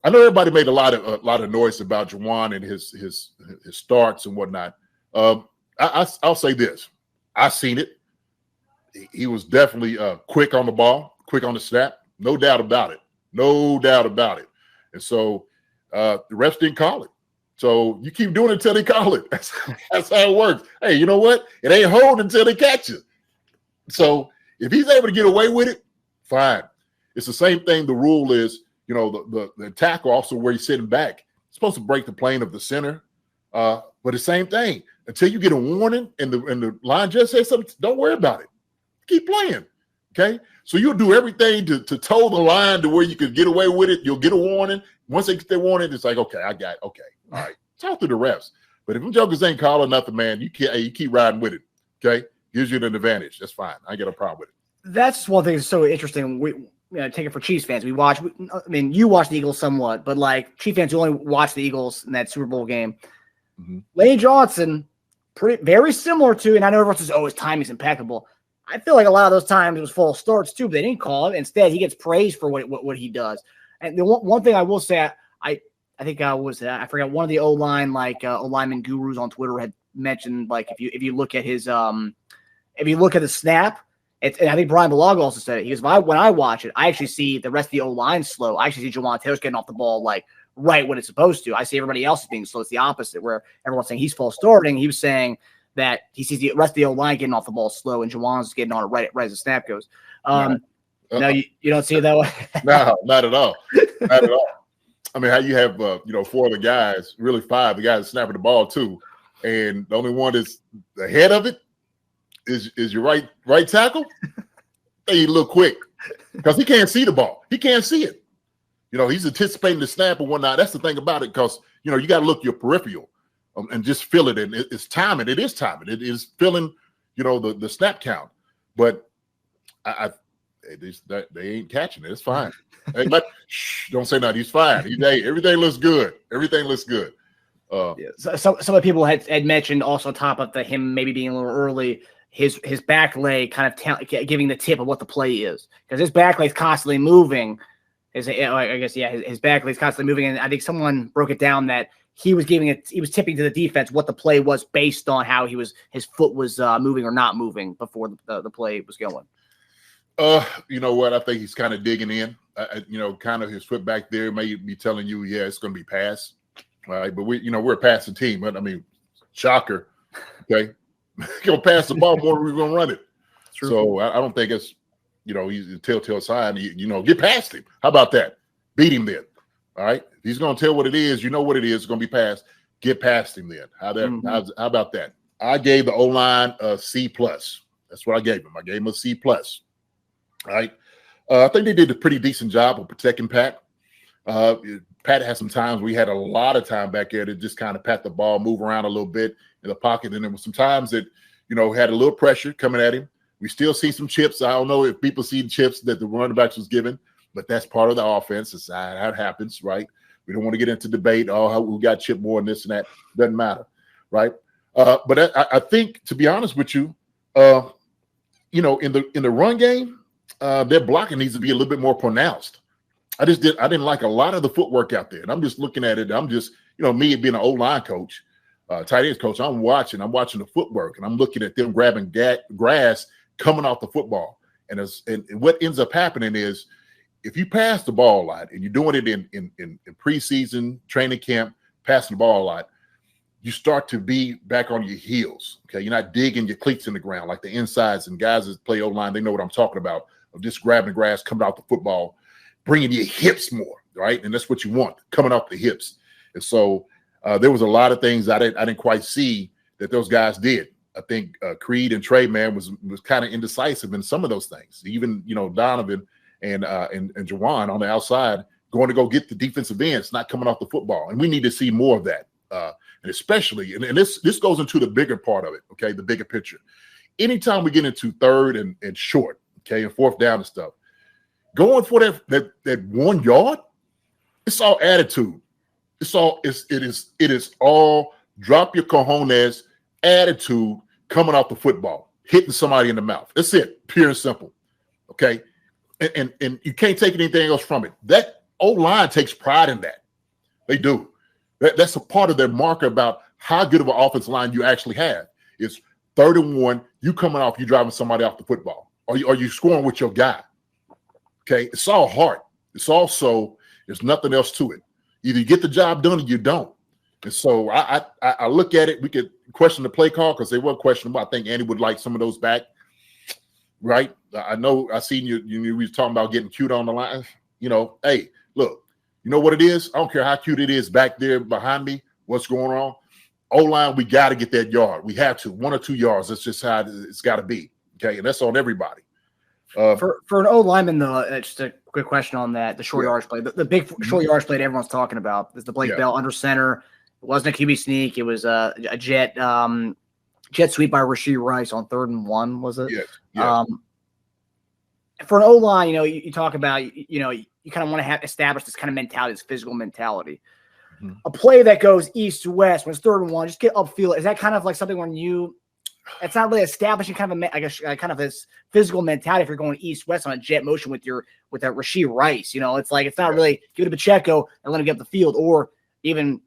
I know everybody made a lot of noise about Jawaan and his starts and whatnot. I'll say this: I seen it. He was definitely quick on the ball, quick on the snap, no doubt about it, no doubt about it. And so the refs didn't call it. So you keep doing it until they call it. That's how it works. Hey, you know what? It ain't holding until they catch you. So if he's able to get away with it, fine. It's the same thing. The rule is, the tackle also where he's sitting back, it's supposed to break the plane of the center. But the same thing. Until you get a warning and the line just says something, don't worry about it. Keep playing. Okay? So you'll do everything to toe the line to where you could get away with it. You'll get a warning. Once they get their warning, it's like, okay, I got it. Okay. All right. Talk to the refs. But if them jokers ain't calling nothing, man, you keep riding with it. Okay? Gives you an advantage. That's fine. I ain't got a problem with it. That's one thing that's so interesting. We take it for Chiefs fans. You watch the Eagles somewhat, but like Chiefs fans who only watch the Eagles in that Super Bowl game. Mm-hmm. Lane Johnson, very similar to, and I know everyone says, his timing's impeccable. I feel like a lot of those times it was full starts too, but they didn't call it. Instead, he gets praised for what he does. And the one thing I will say, I think I forgot one of the O-line O-lineman gurus on Twitter had mentioned, like, if you look at his if you look at the snap, and I think Brian Balaga also said it. He goes, when I watch it, I actually see the rest of the O-line slow. I actually see Jawaan Taylor's getting off the ball like right when it's supposed to. I see everybody else being slow. It's the opposite, where everyone's saying he's full starting. He was saying that he sees the rest of the O-line getting off the ball slow, and Jawaan's getting on it right as the snap goes. No, you don't see it that way? No, not at all. Not at all. I mean, how you have, 4 of the guys, really 5, the guys snapping the ball too, and the only one that's ahead of it is your right tackle. He's a little quick because he can't see the ball. He can't see it. He's anticipating the snap and whatnot. That's the thing about it, because, you got to look your peripheral and just feel it. And it's timing. It is timing. It is feeling, the snap count. But they ain't catching it. It's fine. Hey, don't say nothing. He's fine. Everything looks good. Everything looks good. So some of the people had mentioned also on top of him maybe being a little early, his back leg kind of giving the tip of what the play is, because his back leg's constantly moving. His back leg's constantly moving, and I think someone broke it down that he was tipping to the defense what the play was based on how his foot was moving or not moving before the play was going. You know what? I think he's kind of digging in. Kind of his foot back there may be telling you, yeah, it's going to be pass. All right, but we're a passing team. But I mean, shocker. Okay, gonna pass the ball more than we're gonna run it. True. So I don't think it's he's a telltale sign. Get past him. How about that? Beat him then. All right. If he's gonna tell what it is, what it is. It's gonna be passed. Get past him then. How about that? I gave the O-line a C+. That's what I gave him. I gave him a C+. All right. I think they did a pretty decent job of protecting Pat. Pat had some times we had a lot of time back there to just kind of pat the ball, move around a little bit in the pocket. And there was some times that, had a little pressure coming at him. We still see some chips. I don't know if people see the chips that the running backs was given, but that's part of the offense. It's how it happens, right? We don't want to get into debate. How we got chip more and this and that. Doesn't matter, right? But I think, to be honest with you, in the run game, their blocking needs to be a little bit more pronounced. I didn't like a lot of the footwork out there. And I'm just looking at it. I'm just, me being an O-line coach, tight ends coach, I'm watching the footwork, and I'm looking at them grabbing grass coming off the football. And what ends up happening is, if you pass the ball a lot and you're doing it in preseason training camp, passing the ball a lot, you start to be back on your heels. Okay. You're not digging your cleats in the ground like the insides, and guys that play O-line, they know what I'm talking about, of just grabbing the grass, coming off the football, bringing your hips more, right? And that's what you want, coming off the hips. And so there was a lot of things I didn't quite see that those guys did. I think Creed and Trey, man, was kind of indecisive in some of those things. Even, Donovan and Jawaan on the outside going to go get the defensive ends, not coming off the football. And we need to see more of that. And especially, and this goes into the bigger part of it, okay, the bigger picture. Anytime we get into third and short, okay, and fourth down and stuff, going for that 1 yard, it's all attitude. It is all drop your cojones attitude coming off the football, hitting somebody in the mouth. That's it, pure and simple. Okay. And you can't take anything else from it. O-line takes pride in that. They do. That's a part of their marker about how good of an offensive line you actually have. It's 3rd and 1, you coming off, you driving somebody off the football. Are you scoring with your guy? Okay, it's all heart. It's also, there's nothing else to it. Either you get the job done or you don't. And so I look at it. We could question the play call because they were questionable. I think Andy would like some of those back, right? I know I seen you was talking about getting cute on the line. Hey, look, you know what it is? I don't care how cute it is back there behind me, what's going on. O-line, we got to get that yard. We have to. 1 or 2 yards. That's just how it's got to be. Okay, and that's on everybody. For an O lineman, though, just a quick question on that. The short yardage play, the big short yardage play that everyone's talking about is the Blake Bell under center. It wasn't a QB sneak. It was a jet sweep by Rashee Rice on 3rd and 1. Was it? Yes. For an O line, you talk about you kind of want to have establish this kind of mentality, this physical mentality. Mm-hmm. A play that goes east to west when it's 3rd and 1, just get upfield. Is that kind of like something when it's not really establishing kind of kind of this physical mentality if you're going east-west on a jet motion with that Rashee Rice. It's like it's not really give it to Pacheco and let him get up the field, or even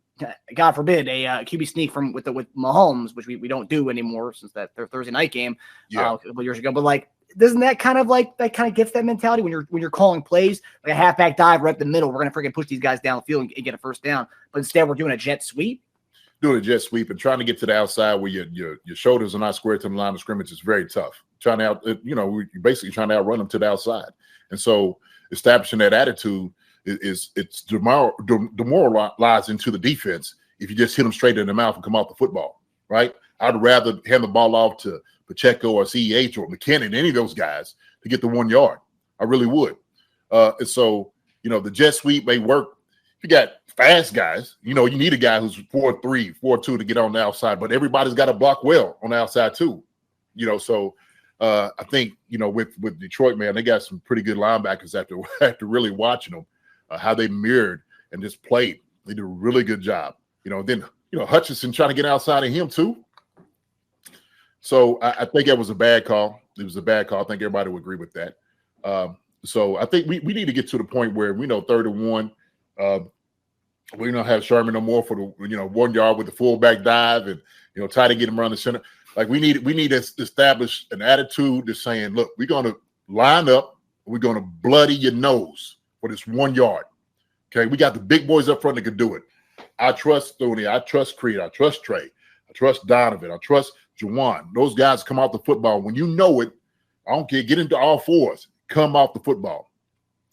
God forbid a QB sneak with Mahomes, which we don't do anymore since their Thursday night game a couple years ago. But like, doesn't that kind of gets that mentality when you're calling plays like a halfback dive right up the middle? We're gonna freaking push these guys down the field and get a first down, but instead we're doing a jet sweep. Doing a jet sweep and trying to get to the outside where your shoulders are not square to the line of scrimmage is very tough. You're basically trying to outrun them to the outside. And so establishing that attitude it's demoralizing to the defense if you just hit them straight in the mouth and come off the football, right? I'd rather hand the ball off to Pacheco or CEH or McKinnon, any of those guys, to get the 1 yard. I really would. And so, the jet sweep may work. You got fast guys, you need a guy who's 4'3", 4'2" to get on the outside, but everybody's got to block well on the outside too. So I think, with Detroit, man, they got some pretty good linebackers after really watching them, how they mirrored and just played. They did a really good job. Then Hutchinson trying to get outside of him too. So I think that was a bad call. It was a bad call. I think everybody would agree with that. So I think we need to get to the point where we know 3rd and 1. We don't have Sherman no more for the 1 yard with the fullback dive and try to get him around the center. Like we need to establish an attitude that's saying, look, we're going to line up, we're going to bloody your nose for this 1 yard. Okay, we got the big boys up front that can do it. I trust Thuney, I trust Creed, I trust Trey, I trust Donovan, I trust Jawaan. Those guys come off the football when you know it. I don't care, get into all fours, come off the football,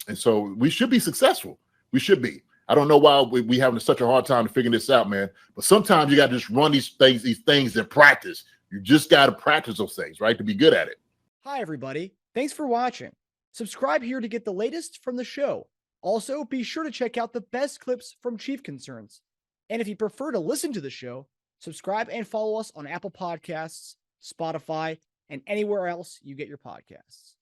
and so we should be successful. We should be. I don't know why we having such a hard time to figure this out, man. But sometimes you got to just run these things in practice. You just got to practice those things, right, to be good at it. Hi, everybody. Thanks for watching. Subscribe here to get the latest from the show. Also, be sure to check out the best clips from Chief Concerns. And if you prefer to listen to the show, subscribe and follow us on Apple Podcasts, Spotify, and anywhere else you get your podcasts.